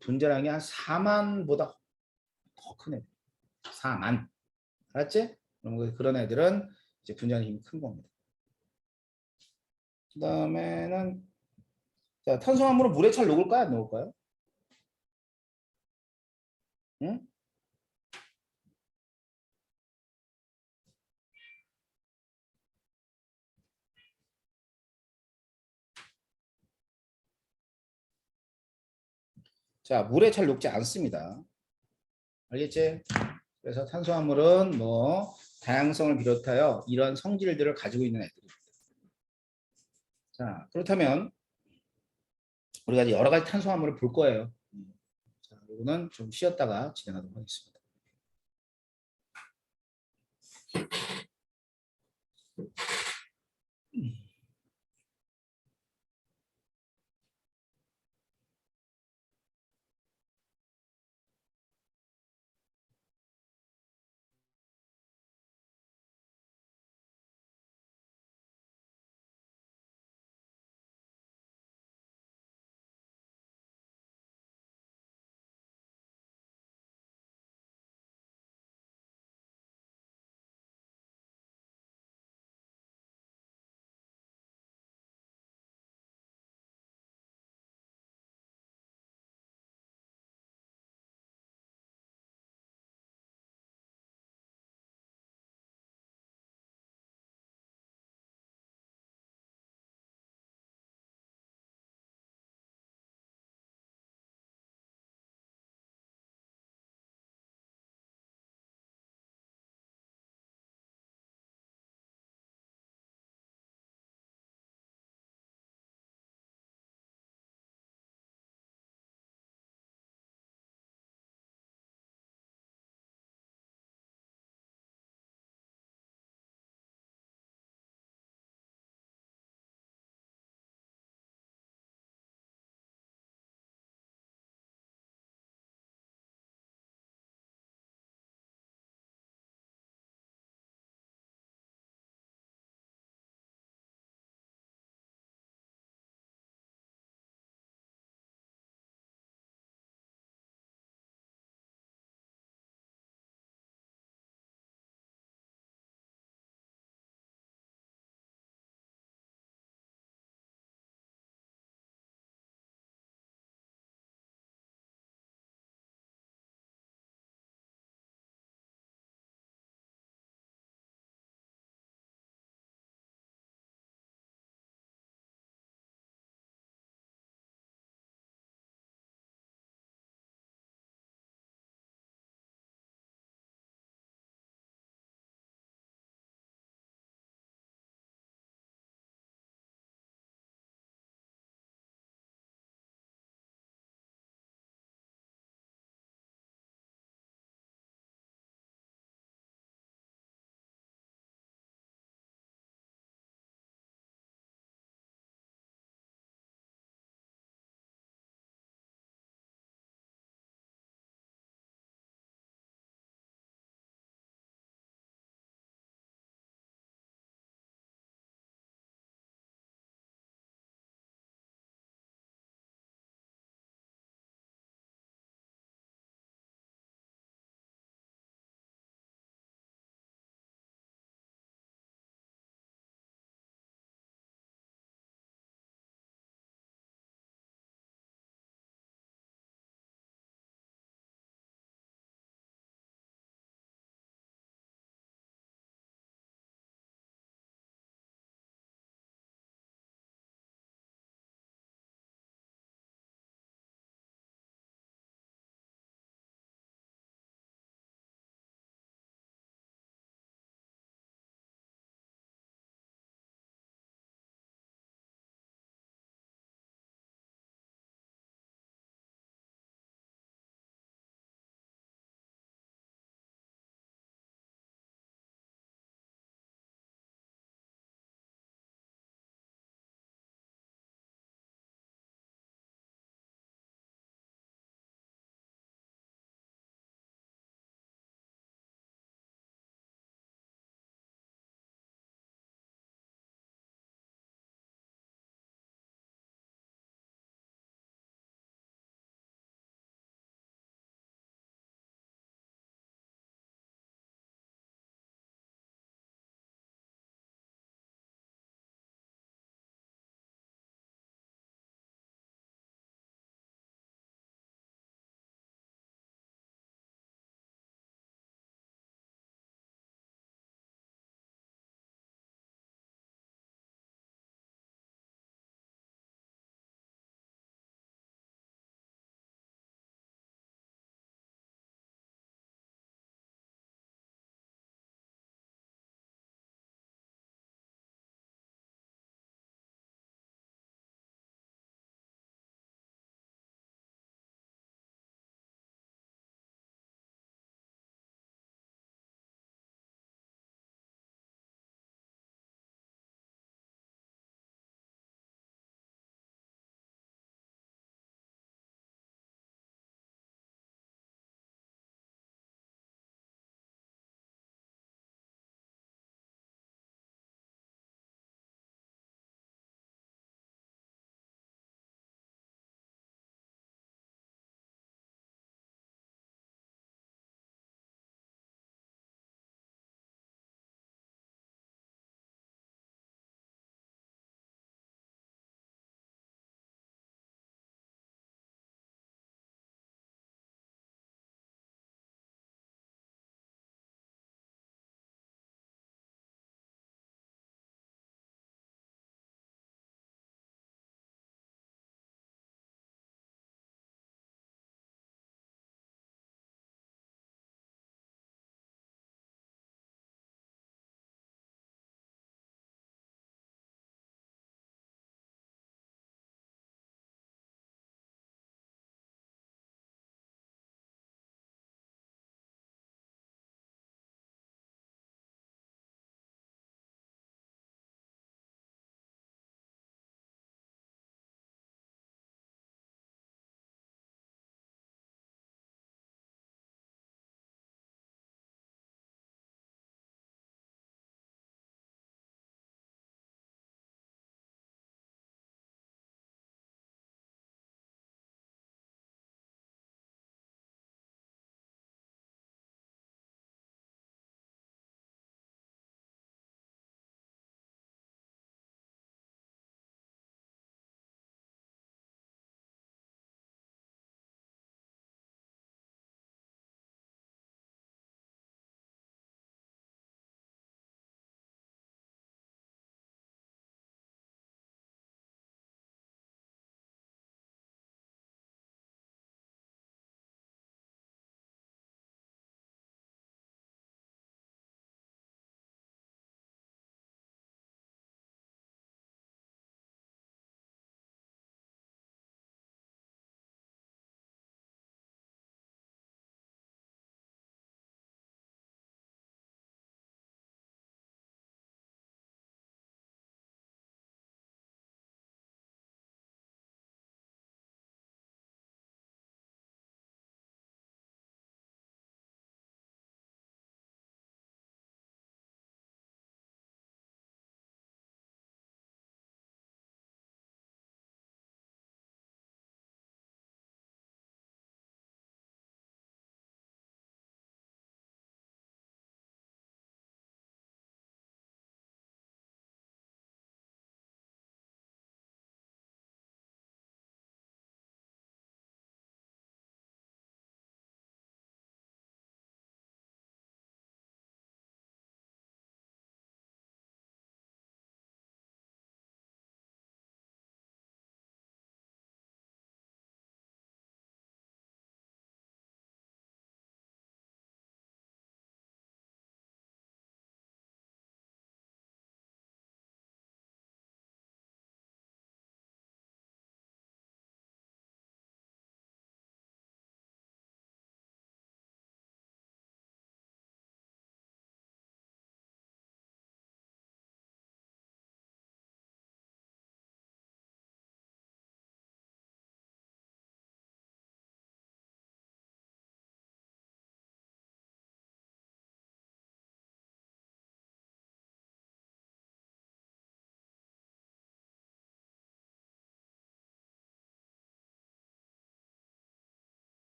분자량이 한 4만보다 더 큰 애. 4만. 알았지? 그런 애들은 이제 분자량 힘이 큰 겁니다. 그 다음에는 자, 탄수화물은 물에 잘 녹을까요? 안 녹을까요? 응? 자, 물에 잘 녹지 않습니다. 알겠지? 그래서 탄수화물은 뭐 다양성을 비롯하여 이런 성질들을 가지고 있는 애들입니다. 자, 그렇다면 우리가 이제 여러 가지 탄수화물을 볼 거예요. 자, 이거는 좀 쉬었다가 진행하도록 하겠습니다.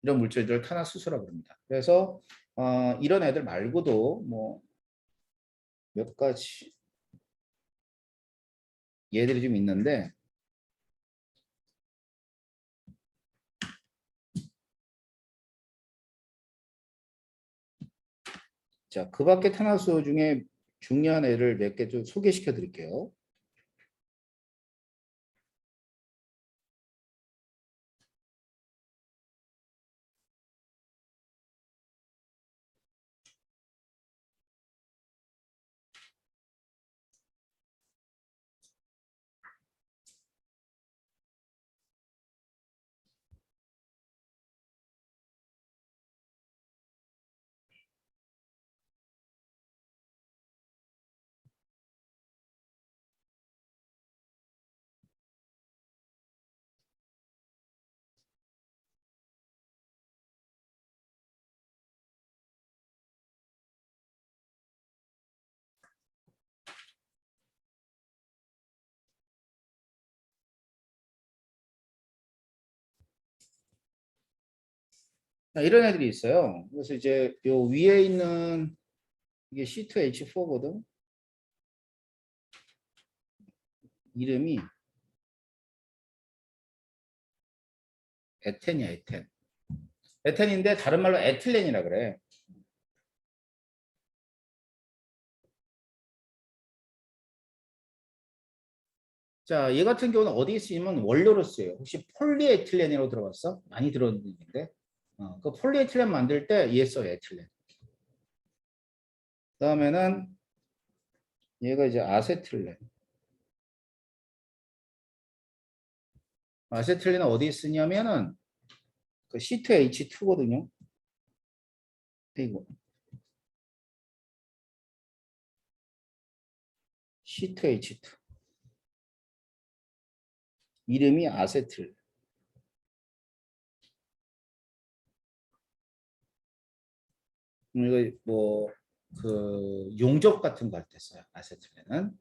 이런 물질들을 탄화수소라고 합니다. 그래서 이런 애들 말고도 뭐 몇 가지 얘들이 좀 있는데 자, 그 밖에 탄화수소 중에 중요한 애를 몇 개 좀 소개시켜 드릴게요. 자, 이런 애들이 있어요. 그래서 이제 요 위에 있는 이게 C2H4거든. 이름이 에텐이야, 에텐. 에텐인데 다른 말로 에틸렌이라 그래. 자, 얘 같은 경우는 어디에 쓰이면 원료로 쓰여요. 혹시 폴리에틸렌이라고 들어봤어? 많이 들었는데. 그 폴리에틸렌 만들 때 얘 써, 에틸렌. 그다음에는 얘가 이제 아세틸렌. 아세틸렌은 어디에 쓰냐면은 그 C2H2거든요. 이거 C2H2. 이름이 아세틸. 이거 뭐 그 용접 같은 거 할 때 써요. 아세틸렌은.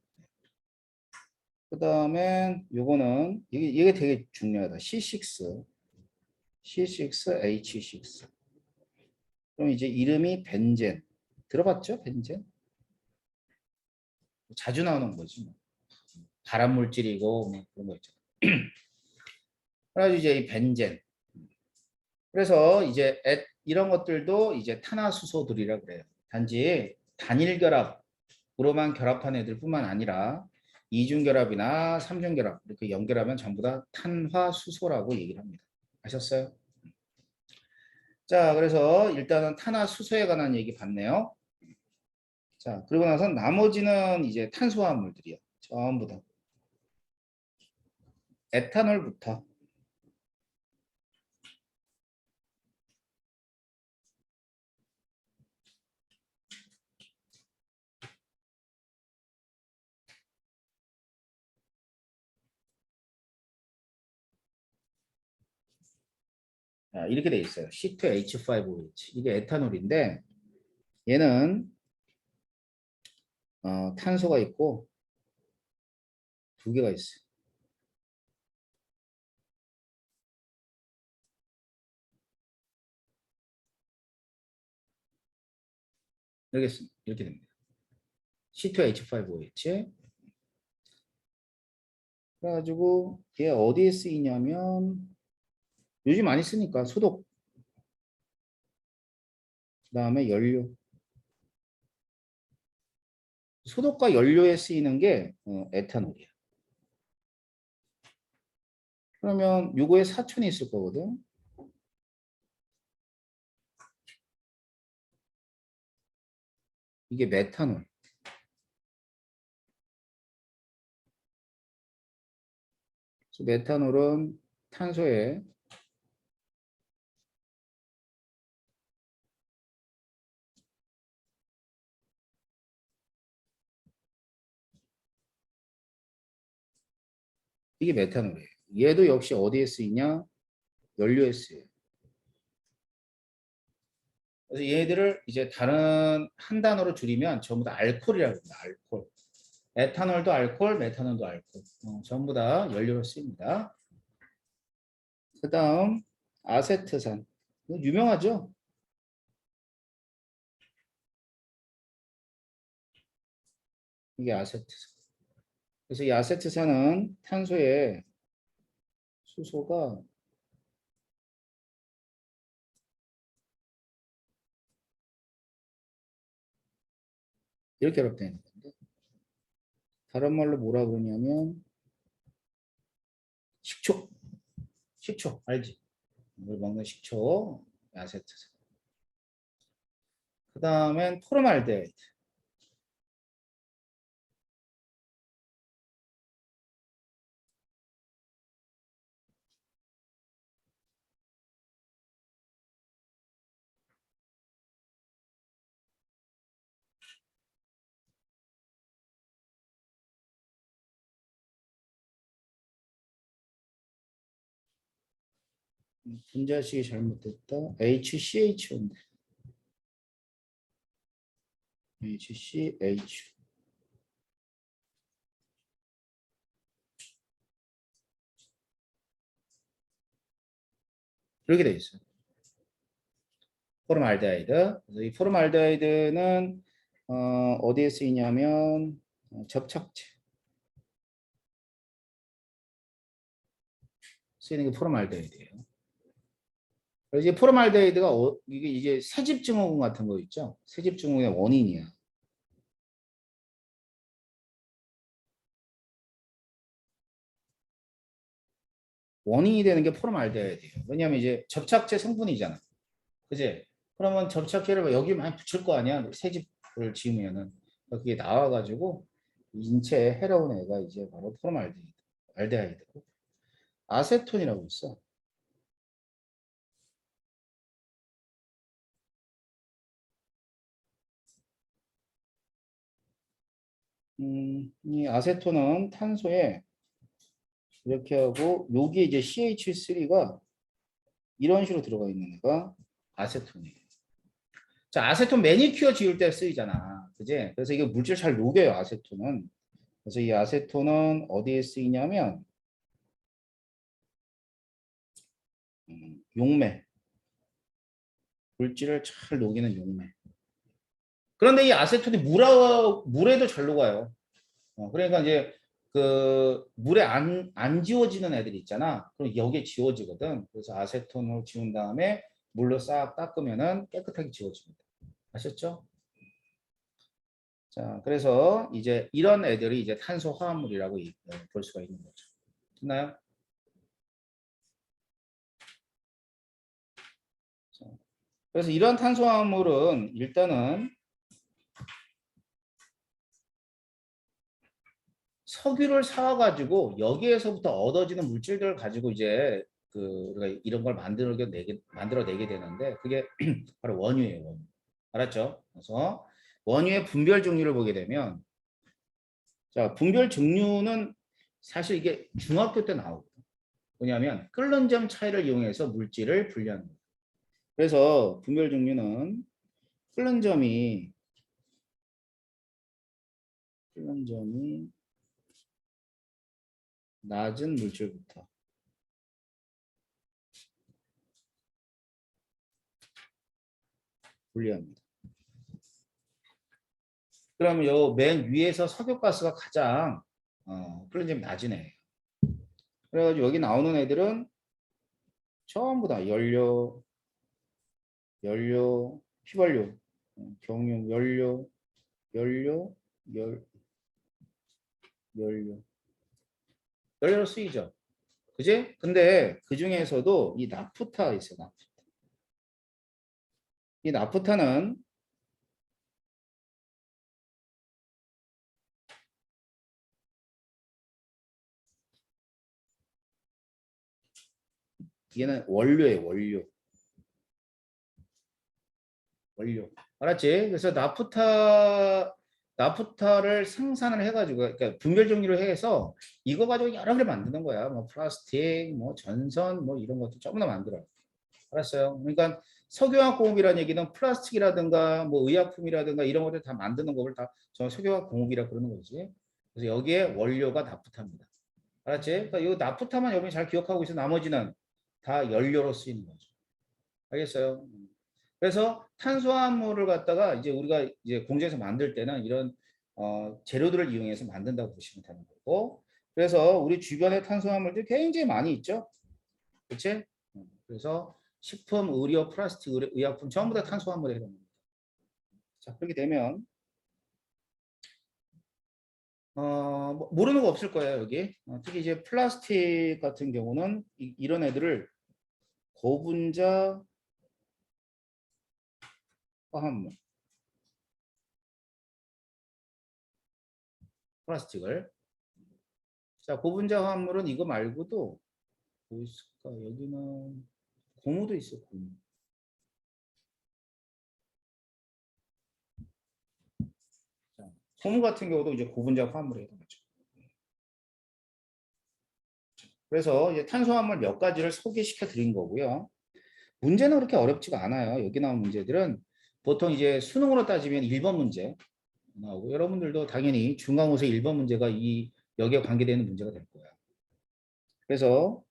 그다음에 요거는 이게 되게 중요하다. C6. C6H6. 그럼 이제 이름이 벤젠. 들어봤죠? 벤젠? 자주 나오는 거지. 뭐. 발암 물질이고 뭐 그런 거 있잖아. 그래가지고 이제 이 벤젠. 그래서 이제 이런 것들도 이제 탄화수소들이라 그래요. 단지 단일 결합으로만 결합한 애들뿐만 아니라 이중 결합이나 삼중 결합 이렇게 연결하면 전부 다 탄화수소라고 얘기를 합니다. 아셨어요? 자, 그래서 일단은 탄화수소에 관한 얘기 봤네요. 자, 그리고 나서 나머지는 이제 탄수화물들이요. 전부 다. 에탄올부터. 자, 이렇게 돼 있어요. C2H5OH. 이게 에탄올인데 얘는 탄소가 있고 두 개가 있어요. 이렇게 됩니다. C2H5OH. 그래가지고 얘 어디에 쓰이냐면 요즘 많이 쓰니까 소독, 그다음에 연료. 소독과 연료에 쓰이는 게 에탄올이야. 그러면 요거에 사촌이 있을 거거든. 이게 메탄올. 그래서 메탄올은 탄소에 이게 메탄올이에요. 얘도 역시 어디에 쓰이냐? 연료에 쓰여요. 그래서 얘들을 이제 다른 한 단어로 줄이면 전부 다 알코올이라고 합니다. 알코올. 에탄올도 알코올, 메탄올도 알코올. 전부 다 연료로 쓰입니다. 그 다음 아세트산. 이거 유명하죠? 이게 아세트산. 그래서 이 아세트산은 탄소의 수소가 이렇게 결합되어 있는 건데, 다른 말로 뭐라 그러냐면 식초. 식초 알지? 물 먹는 식초 아세트산. 그 다음엔 포름알데하이드. 분자식이 잘못됐다. HCH인데. HCH. 이렇게 돼 있어요. 포름알데하이드. 그래서 이 포름알데하이드는 어디에 쓰이냐면 접착제. 쓰이는 게 포름알데하이드예요. 그래서 이 포름알데하이드가 이게 이제 새집 증후군 같은 거 있죠? 새집 증후군의 원인이야. 원인이 되는 게 포름알데하이드예요. 왜냐하면 이제 접착제 성분이잖아. 그지? 그러면 접착제를 여기 많이 붙일 거 아니야? 새집을 지으면은 그게 나와가지고 인체에 해로운 애가 이제 바로 포름알데하이드고 아세톤이라고 있어. 이 아세톤은 탄소에 이렇게 하고 여기 이제 CH3가 이런 식으로 들어가 있는 애가 아세톤이에요. 자, 아세톤 매니큐어 지울 때 쓰이잖아. 그지? 그래서 이게 물질 잘 녹여요, 아세톤은. 그래서 이 아세톤은 어디에 쓰이냐면 용매. 물질을 잘 녹이는 용매. 그런데 이 아세톤이 물에도 잘 녹아요. 그러니까 이제 그 물에 안 지워지는 애들이 있잖아. 그럼 여기에 지워지거든. 그래서 아세톤으로 지운 다음에 물로 싹 닦으면은 깨끗하게 지워집니다. 아셨죠? 자, 그래서 이제 이런 애들이 이제 탄소 화합물이라고 볼 수가 있는 거죠. 됐나요? 자, 그래서 이런 탄소 화합물은 일단은 석유를 사와가지고 여기에서부터 얻어지는 물질들을 가지고 이제 우리가 이런 걸 만들어내게 되는데 그게 바로 원유예요. 원유. 알았죠? 그래서 원유의 분별 종류를 보게 되면 자 분별 종류는 사실 이게 중학교 때 나오거든요. 뭐냐면 끓는 점 차이를 이용해서 물질을 분류하는 거예요. 그래서 분별 종류는 끓는 점이 낮은 물질부터 분류합니다. 그러면 요 맨 위에서 석유가스가 가장 끓는 점이 낮은 애예요. 그래가지고 여기 나오는 애들은 전부 다 연료, 휘발유, 경유, 연료, 열, 연료. 연료로 쓰이죠. 그지? 근데 그 중에서도 이 나프타가 있어요. 나프타. 이 나프타는 얘는 원료예요. 원료. 알았지? 그래서 나프타를 생산을 해가지고, 그러니까 분별 종류를 해서 이거 가지고 여러 개를 만드는 거야. 뭐 플라스틱, 뭐 전선, 뭐 이런 것도 전부 다 만들어요. 알았어요? 그러니까 석유화학 공업이라는 얘기는 플라스틱이라든가 뭐 의약품이라든가 이런 것들 다 만드는 거를 다 저 석유화학 공업이라 그러는 거지. 그래서 여기에 원료가 나프타입니다. 알았지? 그러니까 이 나프타만 여러분이 잘 기억하고 있어. 나머지는 다 연료로 쓰이는 거죠. 알겠어요? 그래서 탄수화물을 갖다가 이제 우리가 이제 공장에서 만들 때는 이런 재료들을 이용해서 만든다고 보시면 되는 거고. 그래서 우리 주변에 탄수화물들이 굉장히 많이 있죠. 그렇지? 그래서 식품, 의료, 플라스틱, 의약품 전부 다 탄수화물에 해당합니다. 자, 그렇게 되면 모르는 거 없을 거예요, 여기. 특히 이제 플라스틱 같은 경우는 이런 애들을 고분자 화합물, 플라스틱을. 자, 고분자 화합물은 이거 말고도 뭐 있을까? 여기는 고무도 있어, 고무. 자, 고무 같은 경우도 이제 고분자 화합물에 해당하죠. 그래서 이제 탄수화물 몇 가지를 소개시켜 드린 거고요. 문제는 그렇게 어렵지가 않아요. 여기 나온 문제들은 보통 이제 수능으로 따지면 1번 문제 나오고, 여러분들도 당연히 중간고사 1번 문제가 이 여기에 관계되는 문제가 될 거예요. 그래서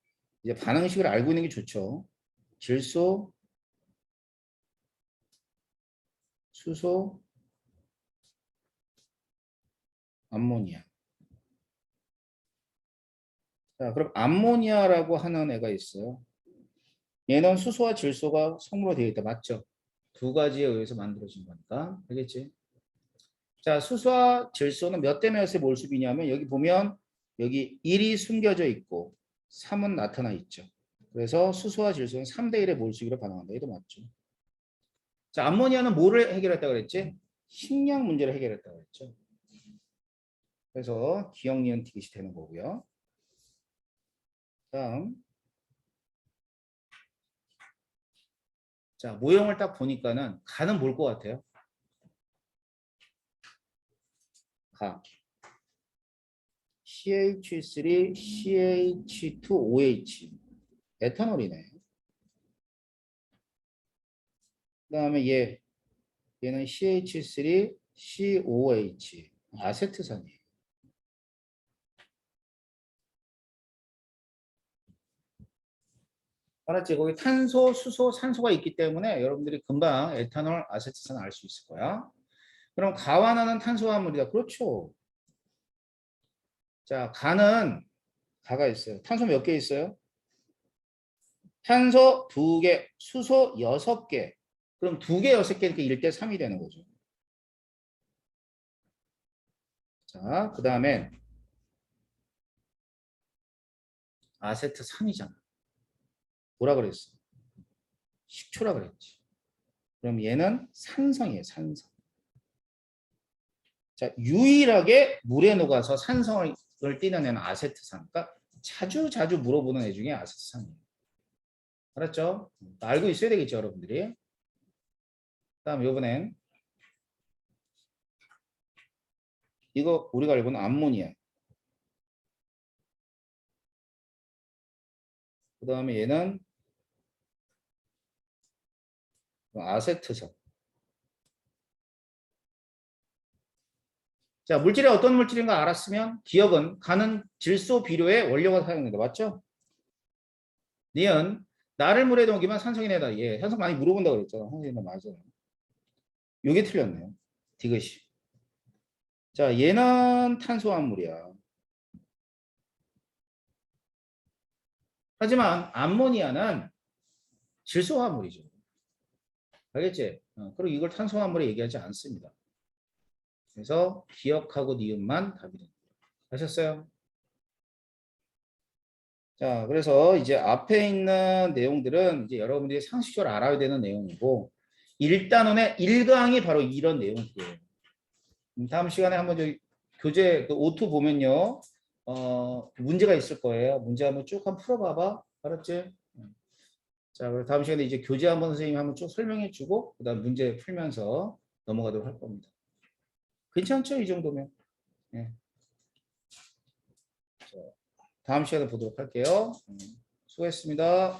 이제 반응식을 알고 있는 게 좋죠. 질소, 수소, 암모니아. 자, 그럼 암모니아라고 하는 애가 있어요. 얘는 수소와 질소가 성분으로 되어 있다. 맞죠? 두 가지에 의해서 만들어진 거니까. 알겠지? 자, 수소와 질소는 몇 대 몇의 몰수비냐면 여기 보면 여기 1이 숨겨져 있고 3은 나타나 있죠. 그래서 수소와 질소는 3대 1의 몰수비로 반응한다. 이도 맞죠. 자, 암모니아는 뭐를 해결했다고 그랬지? 식량 문제를 해결했다고 그랬죠. 그래서 기억, 니은, 티귿이 되는 거고요. 다음. 자, 모형을 딱 보니까는 가는 뭘 것 같아요? 가. CH3, CH2OH. 에탄올이네. 그 다음에 얘는 CH3, COH. 아세트산이에요. 알았지? 거기 탄소, 수소, 산소가 있기 때문에 여러분들이 금방 에탄올, 아세트산 알 수 있을 거야. 그럼 가와나는 탄수화물이다. 그렇죠. 자, 가가 있어요. 탄소 몇 개 있어요? 탄소 2개, 수소 6개. 그럼 2개, 6개니까 1대 3이 되는 거죠. 자, 그 다음에 아세트산이잖아. 뭐라 그랬어? 식초라 그랬지. 그럼 얘는 산성이에요. 산성. 자, 유일하게 물에 녹아서 산성을 띠는 애는 아세트산. 그러니까 자주 물어보는 애 중에 아세트산이에요. 알았죠? 알고 있어야 되겠죠, 여러분들이. 다음 요번엔 이거 우리가 알고 있는 암모니아. 그 다음에 얘는 아세트산. 자, 물질이 어떤 물질인가 알았으면 기억은 가는 질소 비료의 원료가 사용된다. 맞죠? 니은 나를 물에 녹이면 산성이 내다. 예, 산성 많이 물어본다고 그랬잖아. 선생님 맞아요. 요게 틀렸네요. 디귿이. 자, 얘는 탄수화물이야. 하지만 암모니아는 질소화물이죠. 알겠지? 그리고 이걸 탄수화물에 얘기하지 않습니다. 그래서 기억하고 니은만 답이 됩니다. 아셨어요? 자, 그래서 이제 앞에 있는 내용들은 이제 여러분들이 상식적으로 알아야 되는 내용이고 1단원의 1강이 바로 이런 내용들이에요. 다음 시간에 한번 저기 교재 그 O2 보면요. 문제가 있을 거예요. 문제 한번 쭉 한번 풀어봐봐. 알았지? 자, 그럼 다음 시간에 이제 교재 한번 선생님이 한번 쭉 설명해 주고 그다음 문제 풀면서 넘어가도록 할 겁니다. 괜찮죠? 이 정도면. 네. 자, 다음 시간에 보도록 할게요. 수고했습니다.